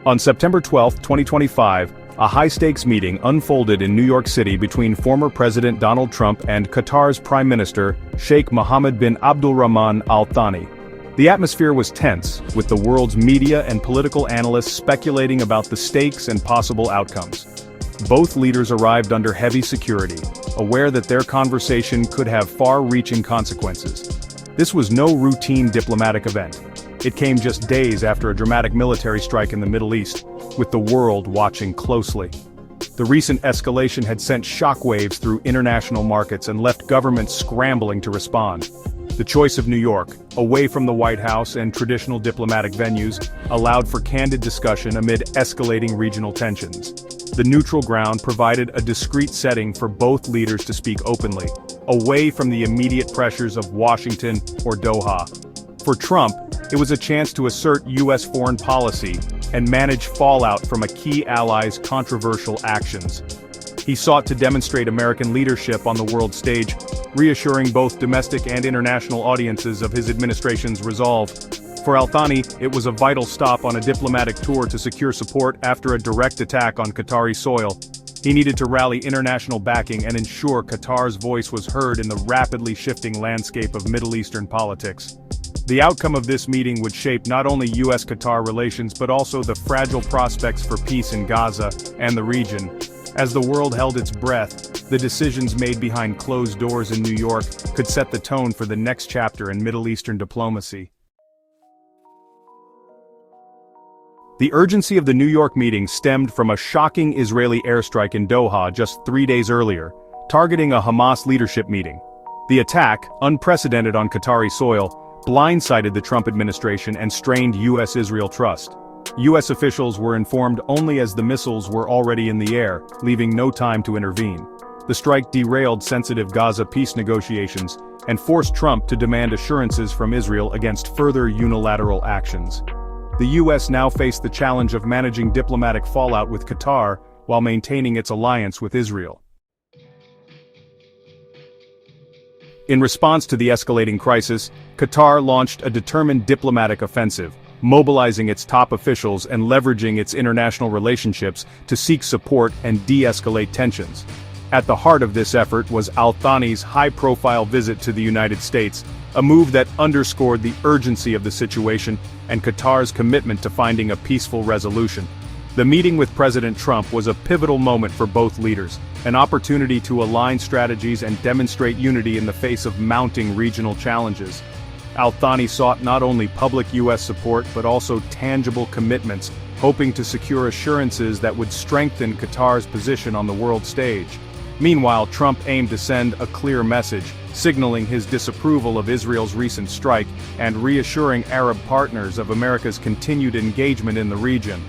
On September 12, 2025, a high-stakes meeting unfolded in New York City between former President Donald Trump and Qatar's Prime Minister, Sheikh Mohammed bin Abdulrahman Al Thani. The atmosphere was tense, with the world's media and political analysts speculating about the stakes and possible outcomes. Both leaders arrived under heavy security, aware that their conversation could have far-reaching consequences. This was no routine diplomatic event. It came just days after a dramatic military strike in the Middle East, with the world watching closely. The recent escalation had sent shockwaves through international markets and left governments scrambling to respond. The choice of New York, away from the White House and traditional diplomatic venues, allowed for candid discussion amid escalating regional tensions. The neutral ground provided a discreet setting for both leaders to speak openly, away from the immediate pressures of Washington or Doha. For Trump, it was a chance to assert U.S. foreign policy and manage fallout from a key ally's controversial actions. He sought to demonstrate American leadership on the world stage, reassuring both domestic and international audiences of his administration's resolve. For Al Thani, it was a vital stop on a diplomatic tour to secure support after a direct attack on Qatari soil. He needed to rally international backing and ensure Qatar's voice was heard in the rapidly shifting landscape of Middle Eastern politics. The outcome of this meeting would shape not only U.S.-Qatar relations but also the fragile prospects for peace in Gaza and the region. As the world held its breath, the decisions made behind closed doors in New York could set the tone for the next chapter in Middle Eastern diplomacy. The urgency of the New York meeting stemmed from a shocking Israeli airstrike in Doha just 3 days earlier, targeting a Hamas leadership meeting. The attack, unprecedented on Qatari soil, blindsided the Trump administration and strained U.S.-Israel trust. U.S. officials were informed only as the missiles were already in the air, leaving no time to intervene. The strike derailed sensitive Gaza peace negotiations and forced Trump to demand assurances from Israel against further unilateral actions. The U.S. now faced the challenge of managing diplomatic fallout with Qatar while maintaining its alliance with Israel. In response to the escalating crisis, Qatar launched a determined diplomatic offensive, mobilizing its top officials and leveraging its international relationships to seek support and de-escalate tensions. At the heart of this effort was Al Thani's high-profile visit to the United States, a move that underscored the urgency of the situation and Qatar's commitment to finding a peaceful resolution. The meeting with President Trump was a pivotal moment for both leaders, an opportunity to align strategies and demonstrate unity in the face of mounting regional challenges. Al Thani sought not only public U.S. support but also tangible commitments, hoping to secure assurances that would strengthen Qatar's position on the world stage. Meanwhile, Trump aimed to send a clear message, signaling his disapproval of Israel's recent strike and reassuring Arab partners of America's continued engagement in the region.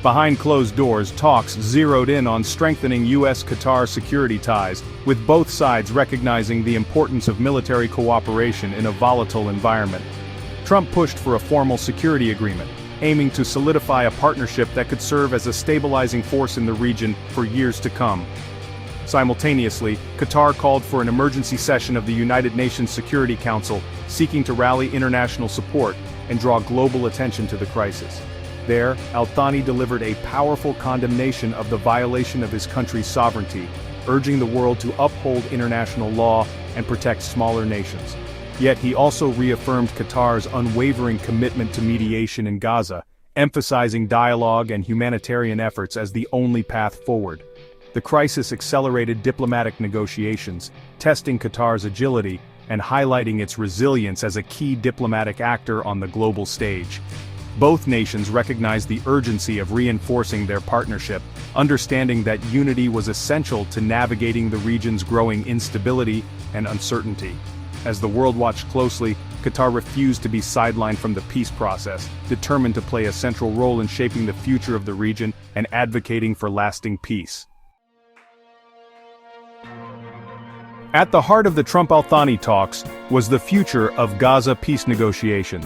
Behind closed doors, talks zeroed in on strengthening U.S.-Qatar security ties, with both sides recognizing the importance of military cooperation in a volatile environment. Trump pushed for a formal security agreement, aiming to solidify a partnership that could serve as a stabilizing force in the region for years to come. Simultaneously, Qatar called for an emergency session of the United Nations Security Council, seeking to rally international support and draw global attention to the crisis. There, Al Thani delivered a powerful condemnation of the violation of his country's sovereignty, urging the world to uphold international law and protect smaller nations. Yet he also reaffirmed Qatar's unwavering commitment to mediation in Gaza, emphasizing dialogue and humanitarian efforts as the only path forward. The crisis accelerated diplomatic negotiations, testing Qatar's agility and highlighting its resilience as a key diplomatic actor on the global stage. Both nations recognized the urgency of reinforcing their partnership, understanding that unity was essential to navigating the region's growing instability and uncertainty. As the world watched closely, Qatar refused to be sidelined from the peace process, determined to play a central role in shaping the future of the region and advocating for lasting peace. At the heart of the Trump-Al Thani talks was the future of Gaza peace negotiations.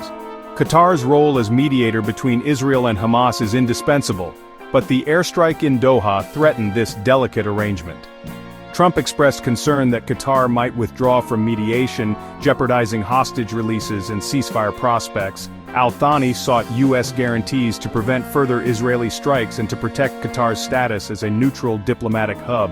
Qatar's role as mediator between Israel and Hamas is indispensable, but the airstrike in Doha threatened this delicate arrangement. Trump expressed concern that Qatar might withdraw from mediation, jeopardizing hostage releases and ceasefire prospects. Al-Thani sought U.S. guarantees to prevent further Israeli strikes and to protect Qatar's status as a neutral diplomatic hub.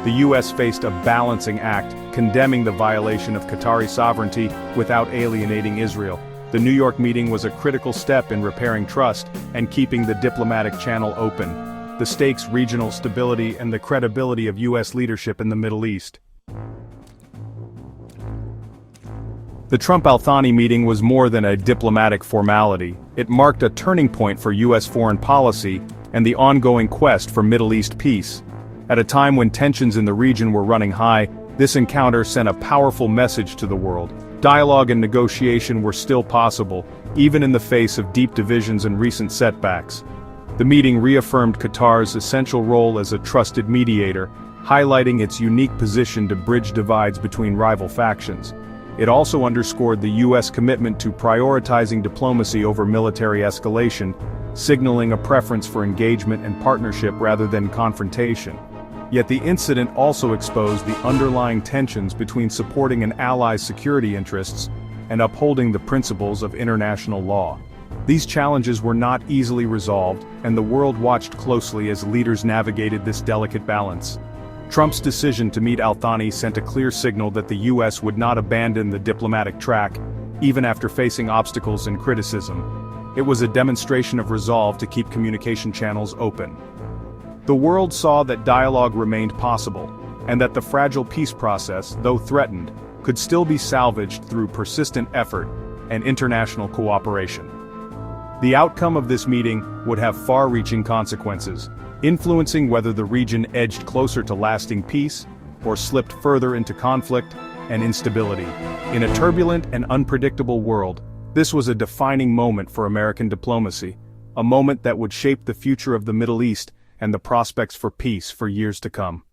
The U.S. faced a balancing act, condemning the violation of Qatari sovereignty without alienating Israel. The New York meeting was a critical step in repairing trust and keeping the diplomatic channel open. The stakes regional stability and the credibility of U.S. leadership in the Middle East. The Trump-Al-Thani meeting was more than a diplomatic formality. It marked a turning point for U.S. foreign policy and the ongoing quest for Middle East peace. At a time when tensions in the region were running high, this encounter sent a powerful message to the world. Dialogue and negotiation were still possible, even in the face of deep divisions and recent setbacks. The meeting reaffirmed Qatar's essential role as a trusted mediator, highlighting its unique position to bridge divides between rival factions. It also underscored the U.S. commitment to prioritizing diplomacy over military escalation, signaling a preference for engagement and partnership rather than confrontation. Yet the incident also exposed the underlying tensions between supporting an ally's security interests and upholding the principles of international law. These challenges were not easily resolved, and the world watched closely as leaders navigated this delicate balance. Trump's decision to meet Al-Thani sent a clear signal that the U.S. would not abandon the diplomatic track, even after facing obstacles and criticism. It was a demonstration of resolve to keep communication channels open. The world saw that dialogue remained possible, and that the fragile peace process, though threatened, could still be salvaged through persistent effort and international cooperation. The outcome of this meeting would have far-reaching consequences, influencing whether the region edged closer to lasting peace or slipped further into conflict and instability. In a turbulent and unpredictable world, this was a defining moment for American diplomacy, a moment that would shape the future of the Middle East and the prospects for peace for years to come.